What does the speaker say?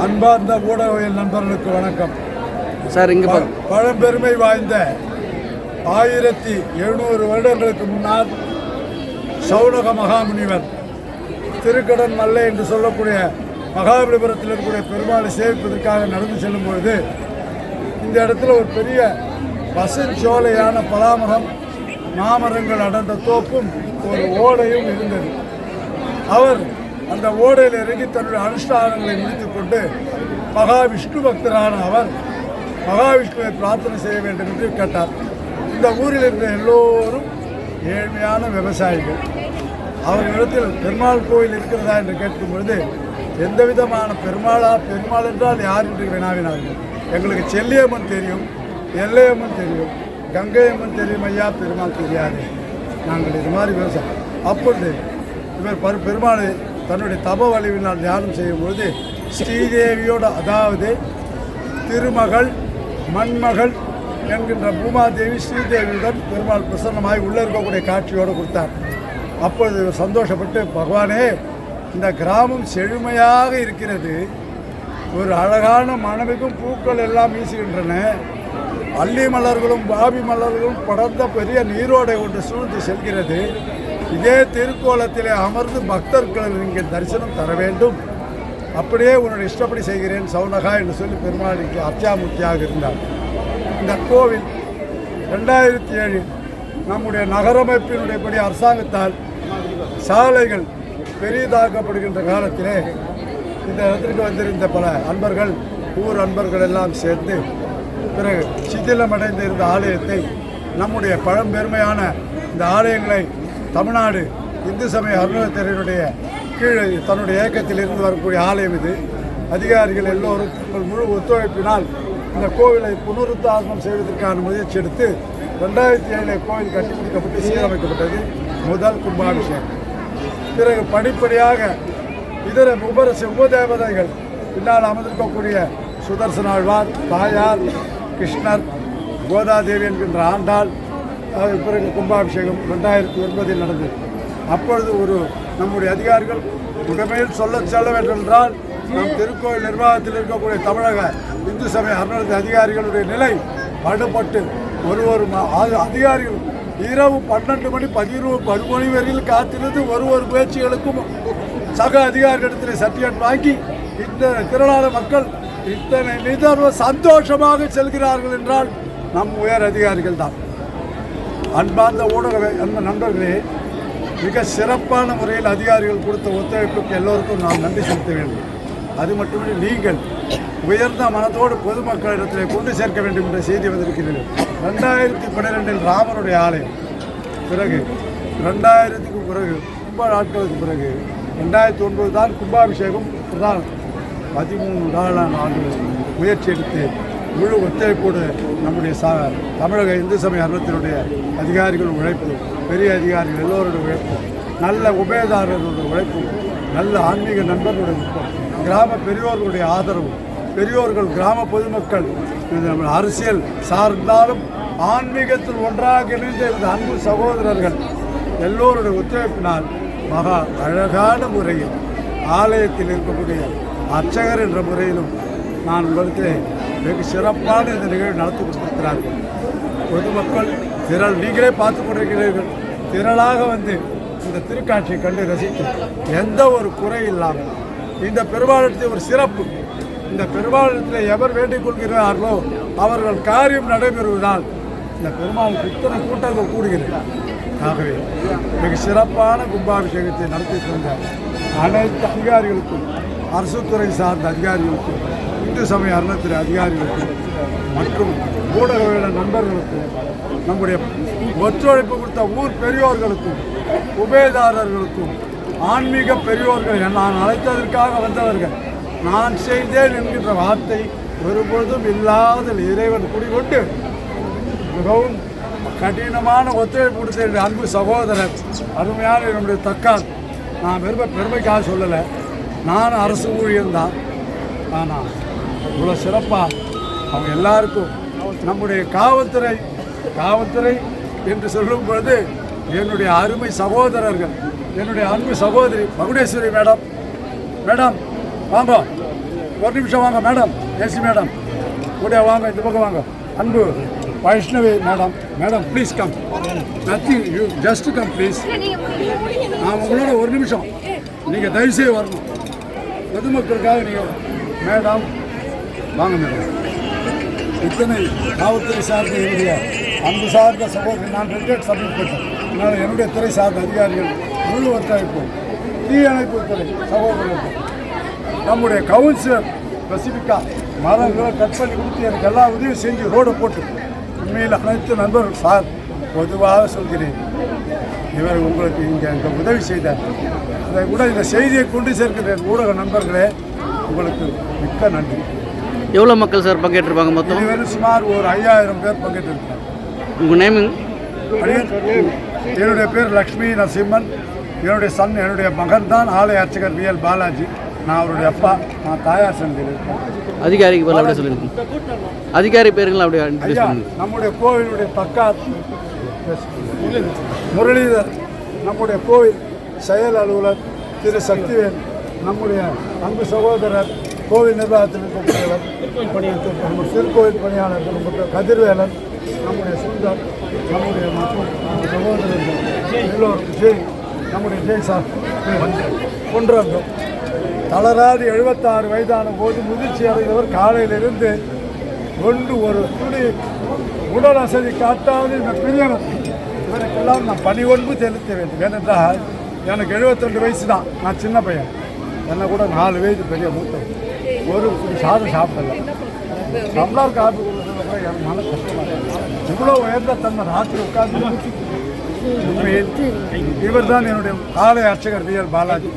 அன்பார்ந்த ஊடகவியல் நண்பர்களுக்கு வணக்கம் சார். இங்கே பழம்பெருமை வாய்ந்த 1700 வருடங்களுக்கு முன்னால் சௌனக மகாமுனிவர் திருக்கடன் மல்லை என்று சொல்லக்கூடிய மகாபலிபுரத்தில் இருக்கக்கூடிய பெருமாளை சேவிப்பதற்காக நடந்து செல்லும் பொழுது இந்த இடத்துல ஒரு பெரிய பசுஞ்சோலையான பலாமரம் மாமரங்கள் அடர்ந்த தோப்பும் ஒரு ஓடையும் இருந்தது. அவர் அந்த ஓடையில் இறங்கி தன்னுடைய அனுஷ்டானங்களை முடித்துக்கொண்டு மகாவிஷ்ணு பக்தரான அவர் மகாவிஷ்ணுவை பிரார்த்தனை செய்ய வேண்டும் என்று கேட்டார். இந்த ஊரில் இருந்த எல்லோரும் ஏழ்மையான விவசாயிகள். அவர்களிடத்தில் பெருமாள் கோயில் இருக்கிறதா என்று கேட்கும் பொழுது எந்த விதமான பெருமாள் என்றால் யார் என்று வினாவினார்கள். எங்களுக்கு செல்லியம்மன் தெரியும், எல்லையம்மன் தெரியும், கங்கையம்மன் தெரியும், ஐயா பெருமாள் தெரியாது. நாங்கள் இது மாதிரி விவசாயம். அப்பொழுது இவர் பெருமாளை தன்னுடைய தப வலிவினால் தியானம் செய்யும்பொழுது ஸ்ரீதேவியோடு, அதாவது திருமகள் மண்மகள் என்கின்ற பூமாதேவி ஸ்ரீதேவியுடன் பெருமாள் பிரசன்னமாய் உள்ளே இருக்கக்கூடிய காட்சியோடு கொடுத்தார். அப்பொழுது இவர் சந்தோஷப்பட்டு, பகவானே, இந்த கிராமம் செழுமையாக இருக்கிறது, ஒரு அழகான மனமிகும் பூக்கள் எல்லாம் வீசுகின்றன, அல்லி மலர்களும் பாபி மலர்களும் படர்ந்த பெரிய நீரோடை ஒன்று சூழ்ந்து செல்கிறது, இதே திருக்கோலத்திலே அமர்ந்து பக்தர்கள் இங்கே தரிசனம் தர வேண்டும், அப்படியே உன்னுடைய இஷ்டப்படி செய்கிறேன் சௌனகா என்று சொல்லி பெருமாளுக்கு அத்தியாமுத்தியாக இருந்தார். இந்த கோவில் 2007 நம்முடைய நகரமைப்பினுடையபடி அரசாங்கத்தால் சாலைகள் பெரிதாக்கப்படுகின்ற காலத்திலே இந்த இடத்திற்கு வந்திருந்த பல அன்பர்கள், ஊர் அன்பர்கள் எல்லாம் சேர்ந்து பிறகு சிதிலமடைந்து இருந்த ஆலயத்தை, நம்முடைய பழம்பெருமையான இந்த ஆலயங்களை தமிழ்நாடு இந்து சமய அறநிலையத்துறையினுடைய கீழே தன்னுடைய இயக்கத்தில் இருந்து வரக்கூடிய ஆலயம் இது. அதிகாரிகள் எல்லோரும் முழு ஒத்துழைப்பினால் இந்த கோவிலை புனருத்தாரணம் செய்வதற்கான முயற்சி எடுத்து 2007 கோவில் கட்டிப்பிடிக்கப்பட்டு சீரமைக்கப்பட்டது. முதல் கும்பாபிஷேகம். பிறகு படிப்படியாக இதர உபதேவதைகள் பின்னால் அமர்ந்திருக்கக்கூடிய சுதர்சனாழ்வார், தாயார், கிருஷ்ணர், கோதாதேவி என்கின்ற ஆண்டாள், அதற்கு பிறகு கும்பாபிஷேகம் 2009 நடந்தது. அப்பொழுது நம்முடைய அதிகாரிகள் உடமையில் சொல்ல வேண்டும் என்றால், நம் திருக்கோயில் நிர்வாகத்தில் இருக்கக்கூடிய தமிழக இந்து சமய அறநிலையத்துறை அதிகாரிகளுடைய நிலை பாடுபட்டு ஒரு அதிகாரிகள் இரவு 12 மணி 11 மணி வரையில் காத்திருந்து ஒரு பேச்சுகளுக்கும் சக அதிகாரிகளிடத்தில் சர்டிஃபிகேட் வாங்கி இந்த திரளான மக்கள் இத்தனை நிதர்வ சந்தோஷமாக செல்கிறார்கள் என்றால் நம் உயர் அதிகாரிகள் தான். அன்பார்ந்த ஊடக நண்பர்களே, மிக சிறப்பான முறையில் அதிகாரிகள் கொடுத்த ஒத்துழைப்புக்கு எல்லோருக்கும் நாம் நன்றி செலுத்த வேண்டும். அது மட்டுமின்றி நீங்கள் உயர்ந்த மனத்தோடு பொதுமக்களிடத்தில் கொண்டு சேர்க்க வேண்டும் என்ற செய்தி வந்திருக்கிறது. 2012 ராமனுடைய ஆலயம், பிறகு 2000க்கு பிறகு ரொம்ப நாட்களுக்கு பிறகு 2009 தான் கும்பாபிஷேகம். 13 ஆண்டுகள் முயற்சி எடுத்து முழு ஒத்துழைப்போடு நம்முடைய தமிழக இந்து சமய அறத்தினுடைய அதிகாரிகள் உழைப்பு, பெரிய அதிகாரிகள் எல்லோருடைய உழைப்பு, நல்ல உபயதாரர்களுடைய உழைப்பு, நல்ல ஆன்மீக நண்பர்களுடைய உழைப்பு, கிராம பெரியோர்களுடைய ஆதரவு, பெரியோர்கள், கிராம பொதுமக்கள், அரசியல் சார்ந்தாலும் ஆன்மீகத்தில் ஒன்றாக இணைந்த அன்பு சகோதரர்கள் எல்லோருடைய ஒத்துழைப்பினால் மகா அழகான முறையில் ஆலயத்தில் இருக்கக்கூடிய அர்ச்சகர் என்ற முறையிலும் நான் உங்களுக்கு வெகு சிறப்பான இந்த நிகழ்வு நடத்தி கொடுத்திருக்கிறார்கள். பொதுமக்கள் நீங்களே பார்த்து கொண்டிருக்கிறீர்கள், திரளாக வந்து இந்த திருக்காட்சியை கண்டு ரசித்து எந்த ஒரு குறை இல்லாமல் இந்த பெருமாளத்தில் ஒரு சிறப்பு, இந்த பெருமாளத்தில் எவர் வேண்டிக் கொள்கிறார்களோ அவர்கள் காரியம் நடைபெறுவதால் இந்த பெருமாளுக்கு இத்தனை கூட்டங்கள் கூடுகிறது. ஆகவே மிக சிறப்பான கும்பாபிஷேகத்தை நடத்தி தந்த அனைத்து அதிகாரிகளுக்கும், அரசு துறை சார்ந்த அதிகாரிகளுக்கும், இந்து சமய அறநிலையத்துறை அதிகாரிகளுக்கும் மற்றும் ஊடகவியல் நண்பர்களுக்கும், நம்முடைய ஒத்துழைப்பு கொடுத்த ஊர் பெரியோர்களுக்கும், உபயதாரர்களுக்கும், ஆன்மீக பெரியோர்கள், நான் அழைத்ததற்காக வந்தவர்கள், நான் செய்தேன் என்கின்ற வார்த்தை ஒருபொழுதும் இல்லாத இறைவன் குடிகொண்டு மிகவும் கடினமான ஒத்துழைப்பு கொடுத்த அன்பு சகோதரர், அருமையான என்னுடைய தக்கார், நான் பெருமைக்காக சொல்லலை, நான் அரசு ஊழியர்தான். ஆனால் இவ்வளோ சிறப்பாக அவங்க எல்லாருக்கும் நம்முடைய காவல்துறை என்று சொல்லும் பொழுது என்னுடைய அருமை சகோதரர்கள், என்னுடைய அன்பு சகோதரி மகுடேஸ்வரி மேடம் வாங்க, ஒரு நிமிஷம் வாங்க மேடம், ஏசி மேடம் கூட வாங்க, இந்த பக்கம் வாங்க. அன்பு Vaishnavi madam, madam please come. Nothing, you just come please. நான் உங்களோட ஒரு நிமிஷம், நீங்கள் தயவுசெய்து வரணும். பொதுமக்களுக்காக நீங்கள் மேடம் வாங்க மேடம். இத்தனை காவல்துறை சார்ந்த என்னுடைய அன்பு சார்ந்த சகோதரி, நான் ரிட்டையர்ட் சப் இன்ஸ்பெக்டர். அதனால் என்னுடைய துறை சார்ந்த அதிகாரிகள், முழு ஒத்துழைப்பு, தீயணைப்புத்துறை சகோதரர்கள், நம்முடைய கவுன்சிலர் ஸ்பெசிஃபிக்காக மரங்களை கட் பண்ணி கொடுத்து எனக்கு எல்லா உதவியும் செஞ்சு ரோடை போட்டு, உண்மையில் அனைத்து நண்பர்கள் சார் பொதுவாக சொல்கிறேன், இவர் உங்களுக்கு இங்கே உதவி செய்தார். அதை கூட இந்த செய்தியை கொண்டு சேர்க்கிற ஊடக நண்பர்களே, உங்களுக்கு மிக்க நன்றி. எவ்வளோ மக்கள் சார் பங்கேற்றிருப்பாங்க மொத்தம்? இதுவரை சுமார் ஒரு 5000 பேர் பங்கேற்றிருக்கிறார். உங்கள் நேமிங்? என்னுடைய பேர் லக்ஷ்மி நரசிம்மன். என்னுடைய என்னுடைய மகன் தான் ஆலய அர்ச்சகர் VL பாலாஜி. நான் அவருடைய அப்பா, நான் தாயார் சந்தையில் இருக்கேன். அதிகாரிக்கு பேர் அப்படியே சொல்லியிருக்கேன். அதிகாரி பேருங்கள் அப்படியே ஐயா, நம்முடைய கோவிலுடைய தக்கார் முரளிதர், நம்முடைய கோவில் செயல் அலுவலர் திரு சக்திவேல், நம்முடைய அன்பு சகோதரர் கோவில் நிர்வாகத்தில் இருக்கக்கூடியவர், நம்ம திருக்கோவில் பணியாளர் நம்ம கதிர்வேலன், நம்முடைய சுந்தர், நம்முடைய சகோதரர்கள் எல்லோரும் ஜெய், நம்முடைய ஜெய் சார் கொன்றந்தோம். தளராது 76 வயதான போது முதிர்ச்சி அடைந்தவர் காலையிலிருந்து கொண்டு ஒரு துணி உடல் அசதி காட்டாவது இந்த பெரியவர் இவருக்கெல்லாம் நான் பணிவொன்பு செலுத்த வேண்டும். ஏனென்றால் எனக்கு 72 வயசு தான், நான் சின்ன பையன். என்னை கூட 4 வயது பெரிய மூத்தவர். ஒரு சாதம் சாப்பிடல, நம்மளால் காப்பி கொடுக்குறது எனக்கு மன கஷ்டமாக. இவ்வளோ உயர்ந்த தன்மை ராத்திரி உட்கார்ந்து உண்மையில் இவர் தான் என்னுடைய ஆலய அர்ச்சகர் VL பாலாஜி.